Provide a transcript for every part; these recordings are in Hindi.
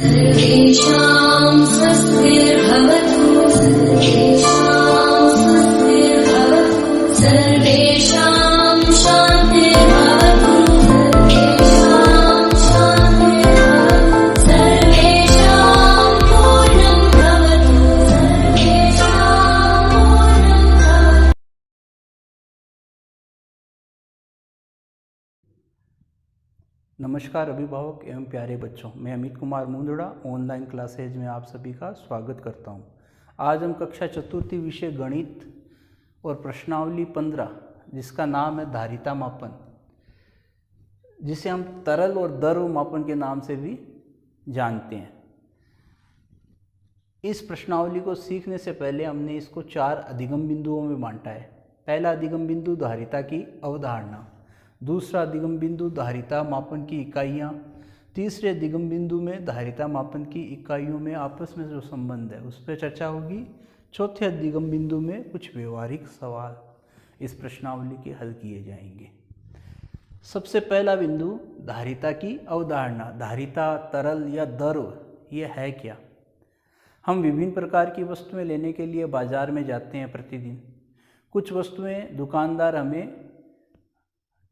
सर्वेषां स्वस्तिर्भवतु सर्वेषां शान्तिर्भवतु सर्वेषां पूर्णं भवतु नमस्कार अभिभावक एवं प्यारे बच्चों, मैं अमित कुमार मुंदड़ा ऑनलाइन क्लासेज में आप सभी का स्वागत करता हूं। आज हम कक्षा चतुर्थी विषय गणित और प्रश्नावली 15 जिसका नाम है धारिता मापन, जिसे हम तरल और द्रव मापन के नाम से भी जानते हैं। इस प्रश्नावली को सीखने से पहले हमने इसको 4 अधिगम बिंदुओं में बांटा है। पहला अधिगम बिंदु धारिता की अवधारणा, दूसरा अधिगम बिंदु धारिता मापन की इकाइयाँ, तीसरे अधिगम बिंदु में धारिता मापन की इकाइयों में आपस में जो संबंध है उस पर चर्चा होगी। चौथे अधिगम बिंदु में कुछ व्यवहारिक सवाल इस प्रश्नावली के हल किए जाएंगे। सबसे पहला बिंदु धारिता की अवधारणा। धारिता, तरल या द्रव ये है क्या? हम विभिन्न प्रकार की वस्तुएं लेने के लिए बाजार में जाते हैं प्रतिदिन। कुछ वस्तुएं दुकानदार हमें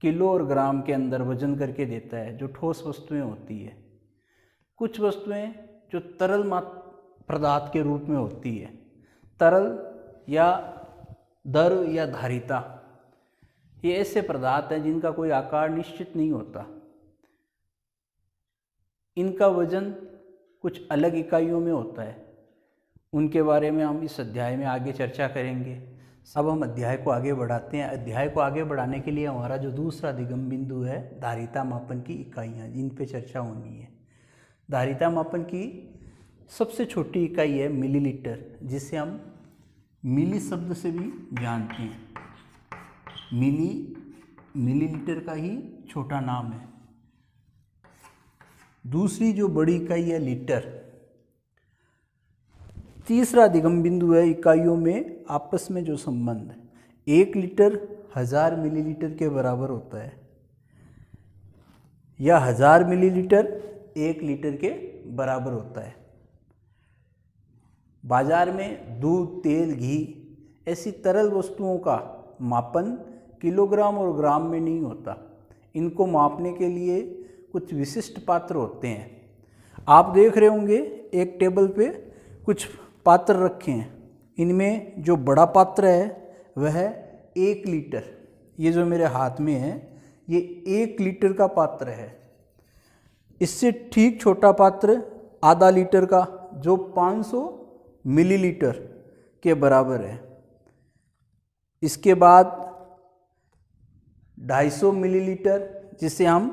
किलो और ग्राम के अंदर वजन करके देता है, जो ठोस वस्तुएं होती है। कुछ वस्तुएं जो तरल पदार्थ के रूप में होती है। तरल या द्रव या धारिता ये ऐसे पदार्थ हैं जिनका कोई आकार निश्चित नहीं होता। इनका वजन कुछ अलग इकाइयों में होता है। उनके बारे में हम इस अध्याय में आगे चर्चा करेंगे। अब हम अध्याय को आगे बढ़ाते हैं। अध्याय को आगे बढ़ाने के लिए हमारा जो दूसरा अधिगम बिंदु है धारिता मापन की इकाइयाँ, जिन पे चर्चा होनी है। धारिता मापन की सबसे छोटी इकाई है मिलीलीटर, जिसे हम मिली शब्द से भी जानते हैं। मिलीलीटर का ही छोटा नाम है। दूसरी जो बड़ी इकाई है लीटर। तीसरा अधिगम बिंदु है इकाइयों में आपस में जो संबंध है। 1 लीटर 1000 मिलीलीटर के बराबर होता है, या 1000 मिलीलीटर 1 लीटर के बराबर होता है। बाजार में दूध, तेल, घी ऐसी तरल वस्तुओं का मापन किलोग्राम और ग्राम में नहीं होता। इनको मापने के लिए कुछ विशिष्ट पात्र होते हैं। आप देख रहे होंगे एक टेबल पे कुछ पात्र रखे हैं। इनमें जो बड़ा पात्र है वह है 1 लीटर। ये जो मेरे हाथ में है ये 1 लीटर का पात्र है। इससे ठीक छोटा पात्र आधा लीटर का, जो 500 मिलीलीटर के बराबर है। इसके बाद 250 मिलीलीटर, जिसे हम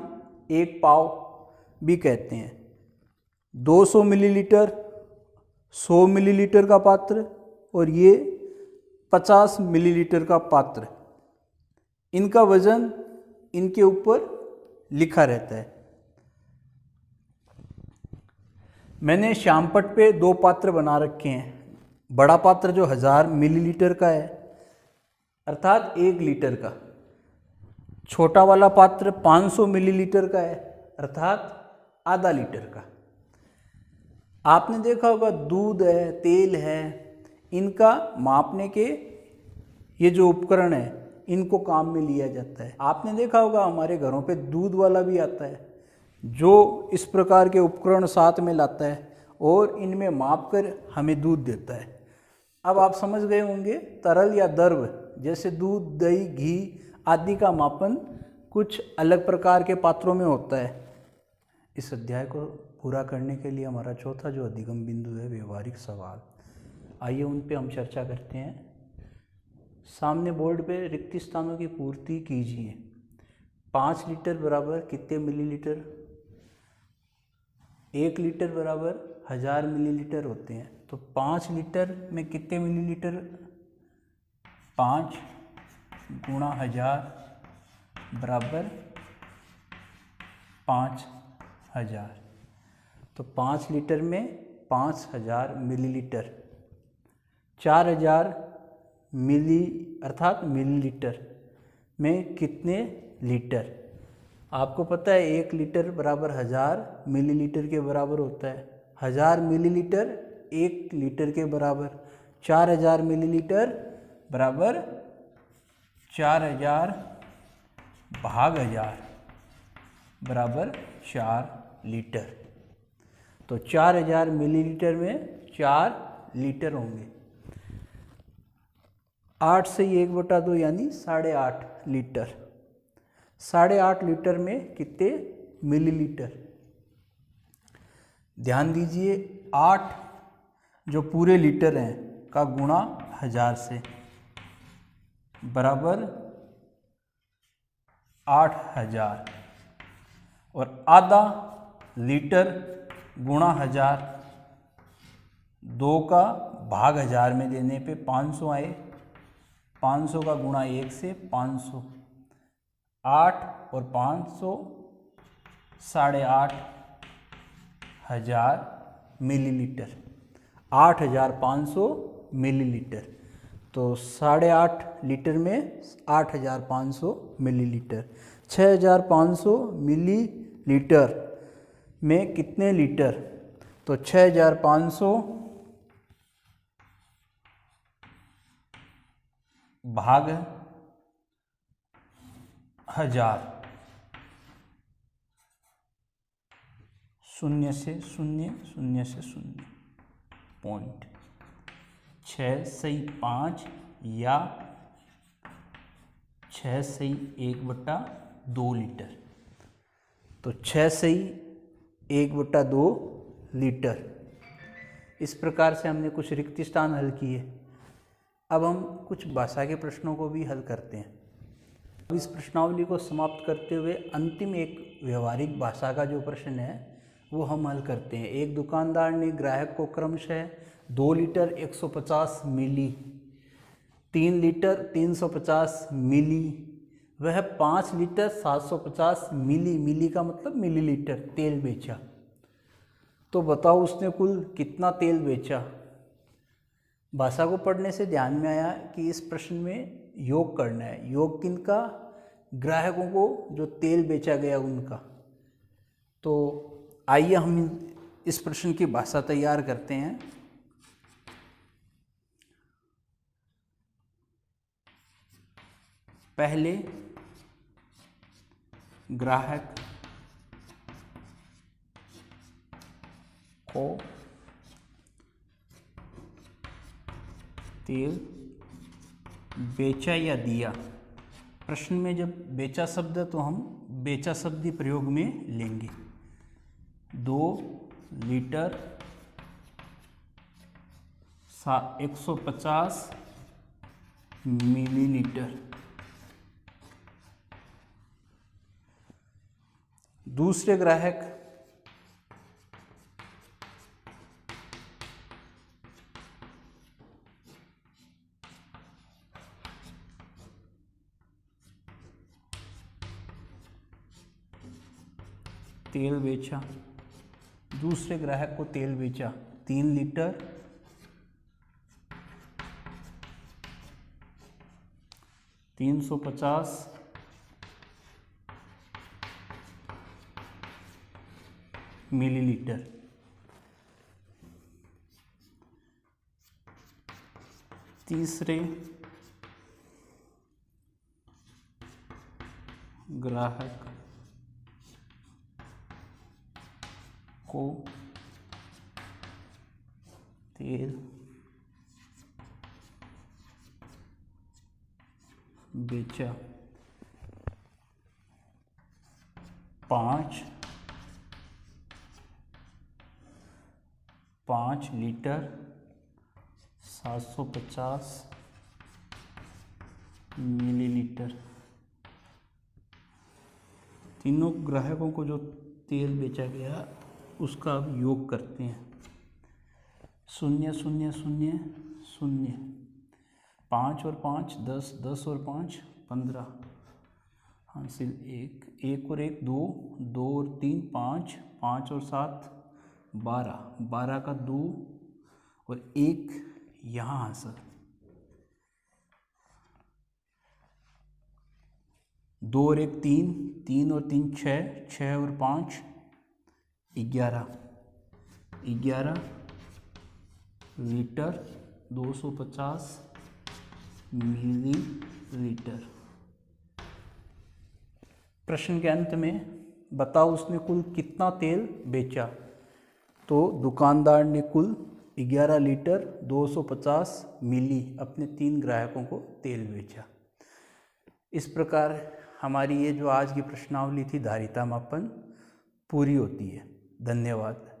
1 पाव भी कहते हैं। 200 मिलीलीटर 100 मिलीलीटर का पात्र, और ये 50 मिलीलीटर का पात्र। इनका वजन इनके ऊपर लिखा रहता है। मैंने श्यामपट्ट पे 2 पात्र बना रखे हैं। बड़ा पात्र जो 1000 मिलीलीटर का है, अर्थात 1 लीटर का। छोटा वाला पात्र 500 मिलीलीटर का है, अर्थात आधा लीटर का। आपने देखा होगा दूध है, तेल है, इनका मापने के ये जो उपकरण है इनको काम में लिया जाता है। आपने देखा होगा हमारे घरों पे दूध वाला भी आता है, जो इस प्रकार के उपकरण साथ में लाता है और इनमें माप कर हमें दूध देता है। अब आप समझ गए होंगे तरल या द्रव जैसे दूध, दही, घी आदि का मापन कुछ अलग प्रकार के पात्रों में होता है। इस अध्याय को पूरा करने के लिए हमारा चौथा जो अधिगम बिंदु है व्यवहारिक सवाल। आइए उन पे हम चर्चा करते हैं। सामने बोर्ड पे रिक्त स्थानों की पूर्ति कीजिए। 5 लीटर बराबर कितने मिलीलीटर? 1 लीटर बराबर 1000 मिलीलीटर होते हैं। तो 5 लीटर में कितने मिलीलीटर? 5 गुणा 1000 बराबर 5000। तो 5 लीटर में 5000 मिलीलीटर। 4000 मिली अर्थात मिलीलीटर में कितने लीटर? आपको पता है 1 लीटर बराबर 1000 मिलीलीटर के बराबर होता है। 1000 मिलीलीटर 1 लीटर के बराबर, 4000 मिलीलीटर बराबर 4000 भाग 1000 बराबर 4 लीटर। तो 4000 मिलीलीटर में 4 लीटर होंगे। 8 से 1/2 यानी 8.5 लीटर। 8.5 लीटर में कितने मिलीलीटर? ध्यान दीजिए, 8 जो पूरे लीटर हैं का गुणा 1000 से बराबर 8000 और आधा लीटर गुणा 1000, 2 का भाग 1000 में देने पे 500 आए, 500 का गुणा 1 से 500, 8 और 500 8.5 हजार मिलीलीटर, 8500 मिलीलीटर। तो 8.5 लीटर में 8500 मिलीलीटर। 6500 मिलीलीटर में कितने लीटर? तो 6500 भाग 1000, 0 से 0, 0 से 0 पॉइंट 6 सही 5 या 6 सही 1/2 लीटर। तो 6 सही 1/2 लीटर। इस प्रकार से हमने कुछ रिक्त स्थान हल किए। अब हम कुछ भाषा के प्रश्नों को भी हल करते हैं। अब इस प्रश्नावली को समाप्त करते हुए अंतिम एक व्यवहारिक भाषा का जो प्रश्न है वो हम हल करते हैं। एक दुकानदार ने ग्राहक को क्रमशः 2 लीटर 150 मिली, 3 लीटर 350 मिली, वह 5 लीटर 750 मिली, मिली का मतलब मिलीलीटर तेल बेचा। तो बताओ उसने कुल कितना तेल बेचा? भाषा को पढ़ने से ध्यान में आया कि इस प्रश्न में योग करना है। योग किनका? ग्राहकों को जो तेल बेचा गया उनका। तो आइए हम इस प्रश्न की भाषा तैयार करते हैं। पहले ग्राहक को तेल बेचा या दिया। प्रश्न में जब बेचा शब्द है तो हम बेचा शब्द ही प्रयोग में लेंगे। 2 लीटर 150 मिलीलीटर। दूसरे ग्राहक तेल बेचा, दूसरे ग्राहक को तेल बेचा 3 लीटर 350 मिलीलीटर। तीसरे ग्राहक को तेल बेचा 5 लीटर 750 मिलीलीटर। तीनों ग्राहकों को जो तेल बेचा गया उसका अब योग करते हैं। 0 0 0 0, 5 और 5 10, 10 और 5 15, हासिल 1, 1 और 1 2, 2 और 3 5, 5 और 7 12, 12 का 2 और 1 यहाँ हासिल, 2 और 1 3, 3 और 3 6, 6 और 5 11, 11 लीटर 250 मिलीलीटर। प्रश्न के अंत में बताओ उसने कुल कितना तेल बेचा। तो दुकानदार ने कुल 11 लीटर 250 मिली अपने 3 ग्राहकों को तेल बेचा। इस प्रकार हमारी ये जो आज की प्रश्नावली थी धारिता मापन पूरी होती है। धन्यवाद।